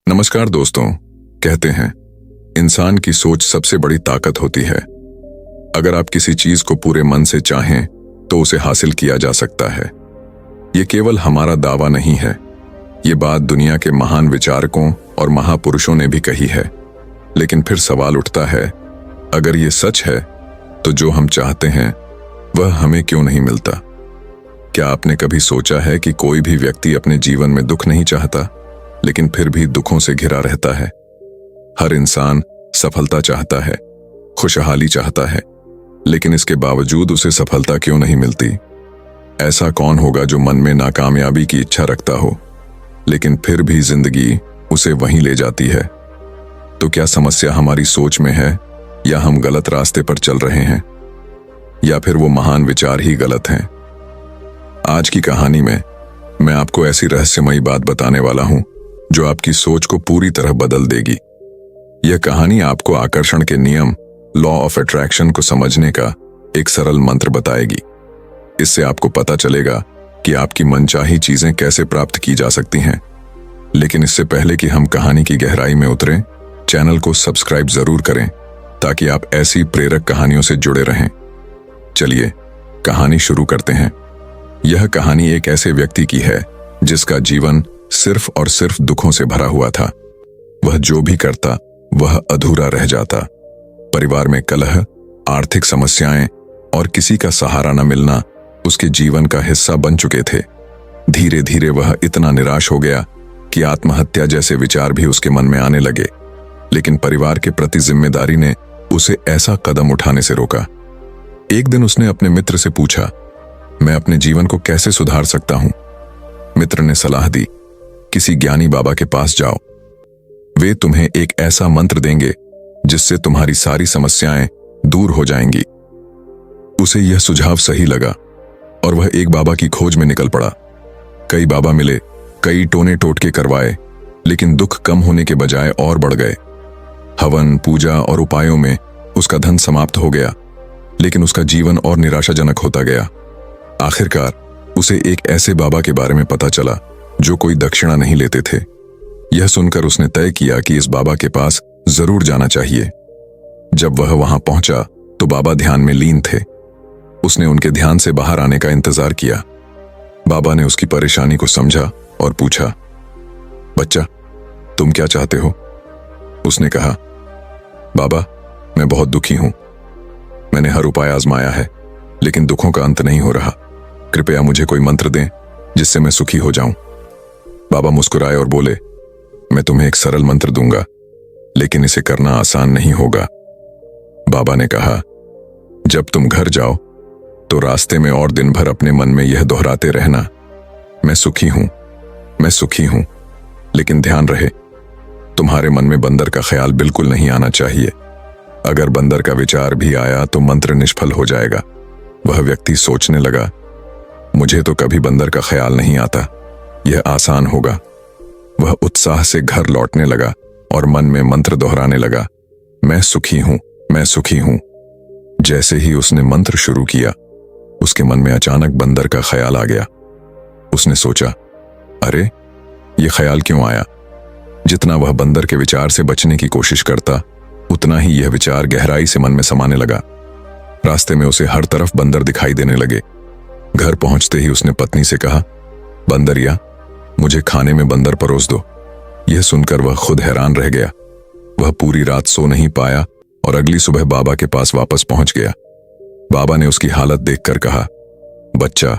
नमस्कार दोस्तों। कहते हैं इंसान की सोच सबसे बड़ी ताकत होती है। अगर आप किसी चीज को पूरे मन से चाहें तो उसे हासिल किया जा सकता है। ये केवल हमारा दावा नहीं है, ये बात दुनिया के महान विचारकों और महापुरुषों ने भी कही है। लेकिन फिर सवाल उठता है, अगर ये सच है तो जो हम चाहते हैं वह हमें क्यों नहीं मिलता? क्या आपने कभी सोचा है कि कोई भी व्यक्ति अपने जीवन में दुख नहीं चाहता, लेकिन फिर भी दुखों से घिरा रहता है? हर इंसान सफलता चाहता है, खुशहाली चाहता है, लेकिन इसके बावजूद उसे सफलता क्यों नहीं मिलती? ऐसा कौन होगा जो मन में नाकामयाबी की इच्छा रखता हो, लेकिन फिर भी जिंदगी उसे वहीं ले जाती है? तो क्या समस्या हमारी सोच में है, या हम गलत रास्ते पर चल रहे हैं, या फिर वो महान विचार ही गलत हैं? आज की कहानी में मैं आपको ऐसी रहस्यमयी बात बताने वाला हूं जो आपकी सोच को पूरी तरह बदल देगी। यह कहानी आपको आकर्षण के नियम, लॉ ऑफ अट्रैक्शन को समझने का एक सरल मंत्र बताएगी। इससे आपको पता चलेगा कि आपकी मनचाही चीजें कैसे प्राप्त की जा सकती हैं। लेकिन इससे पहले कि हम कहानी की गहराई में उतरें, चैनल को सब्सक्राइब जरूर करें ताकि आप ऐसी प्रेरक कहानियों से जुड़े रहें। चलिए कहानी शुरू करते हैं। यह कहानी एक ऐसे व्यक्ति की है जिसका जीवन सिर्फ और सिर्फ दुखों से भरा हुआ था। वह जो भी करता वह अधूरा रह जाता। परिवार में कलह, आर्थिक समस्याएं और किसी का सहारा न मिलना उसके जीवन का हिस्सा बन चुके थे। धीरे धीरे वह इतना निराश हो गया कि आत्महत्या जैसे विचार भी उसके मन में आने लगे। लेकिन परिवार के प्रति जिम्मेदारी ने उसे ऐसा कदम उठाने से रोका। एक दिन उसने अपने मित्र से पूछा, मैं अपने जीवन को कैसे सुधार सकता हूं? मित्र ने सलाह दी, किसी ज्ञानी बाबा के पास जाओ। वे तुम्हें एक ऐसा मंत्र देंगे जिससे तुम्हारी सारी समस्याएं दूर हो जाएंगी। उसे यह सुझाव सही लगा और वह एक बाबा की खोज में निकल पड़ा। कई बाबा मिले, कई टोने टोटके करवाए, लेकिन दुख कम होने के बजाय और बढ़ गए। हवन, पूजा और उपायों में उसका धन समाप्त हो गया, लेकिन उसका जीवन और निराशाजनक होता गया। आखिरकार उसे एक ऐसे बाबा के बारे में पता चला जो कोई दक्षिणा नहीं लेते थे। यह सुनकर उसने तय किया कि इस बाबा के पास जरूर जाना चाहिए। जब वह वहां पहुंचा तो बाबा ध्यान में लीन थे। उसने उनके ध्यान से बाहर आने का इंतजार किया। बाबा ने उसकी परेशानी को समझा और पूछा, बच्चा, तुम क्या चाहते हो? उसने कहा, बाबा, मैं बहुत दुखी हूं। मैंने हर उपाय आजमाया है, लेकिन दुखों का अंत नहीं हो रहा। कृपया मुझे कोई मंत्र दें जिससे मैं सुखी हो जाऊं। बाबा मुस्कुराए और बोले, मैं तुम्हें एक सरल मंत्र दूंगा, लेकिन इसे करना आसान नहीं होगा। बाबा ने कहा, जब तुम घर जाओ तो रास्ते में और दिन भर अपने मन में यह दोहराते रहना, मैं सुखी हूं, मैं सुखी हूं। लेकिन ध्यान रहे, तुम्हारे मन में बंदर का ख्याल बिल्कुल नहीं आना चाहिए। अगर बंदर का विचार भी आया तो मंत्र निष्फल हो जाएगा। वह व्यक्ति सोचने लगा, मुझे तो कभी बंदर का ख्याल नहीं आता, यह आसान होगा। वह उत्साह से घर लौटने लगा और मन में मंत्र दोहराने लगा, मैं सुखी हूं, मैं सुखी हूं। जैसे ही उसने मंत्र शुरू किया, उसके मन में अचानक बंदर का ख्याल आ गया। उसने सोचा, अरे ये ख्याल क्यों आया? जितना वह बंदर के विचार से बचने की कोशिश करता, उतना ही यह विचार गहराई से मन में समाने लगा। रास्ते में उसे हर तरफ बंदर दिखाई देने लगे। घर पहुंचते ही उसने पत्नी से कहा, बंदरिया, मुझे खाने में बंदर परोस दो। यह सुनकर वह खुद हैरान रह गया। वह पूरी रात सो नहीं पाया और अगली सुबह बाबा के पास वापस पहुंच गया। बाबा ने उसकी हालत देखकर कहा, बच्चा,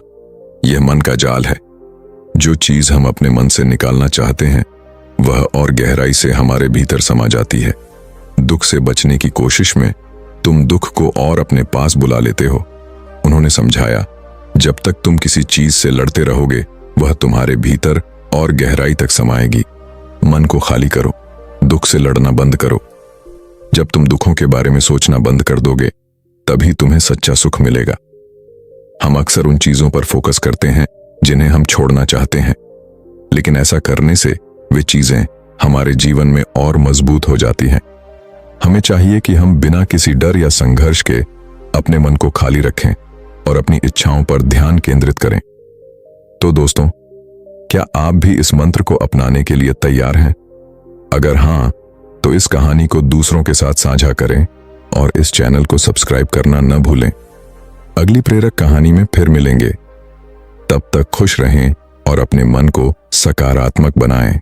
यह मन का जाल है। जो चीज हम अपने मन से निकालना चाहते हैं वह और गहराई से हमारे भीतर समा जाती है। दुख से बचने की कोशिश में तुम दुख को और अपने पास बुला लेते हो। उन्होंने समझाया, जब तक तुम किसी चीज से लड़ते रहोगे वह तुम्हारे भीतर और गहराई तक समाएगी। मन को खाली करो, दुख से लड़ना बंद करो। जब तुम दुखों के बारे में सोचना बंद कर दोगे, तभी तुम्हें सच्चा सुख मिलेगा। हम अक्सर उन चीजों पर फोकस करते हैं जिन्हें हम छोड़ना चाहते हैं, लेकिन ऐसा करने से वे चीजें हमारे जीवन में और मजबूत हो जाती हैं। हमें चाहिए कि हम बिना किसी डर या संघर्ष के अपने मन को खाली रखें और अपनी इच्छाओं पर ध्यान केंद्रित करें। तो दोस्तों, क्या आप भी इस मंत्र को अपनाने के लिए तैयार हैं? अगर हाँ, तो इस कहानी को दूसरों के साथ साझा करें और इस चैनल को सब्सक्राइब करना न भूलें। अगली प्रेरक कहानी में फिर मिलेंगे। तब तक खुश रहें और अपने मन को सकारात्मक बनाएं।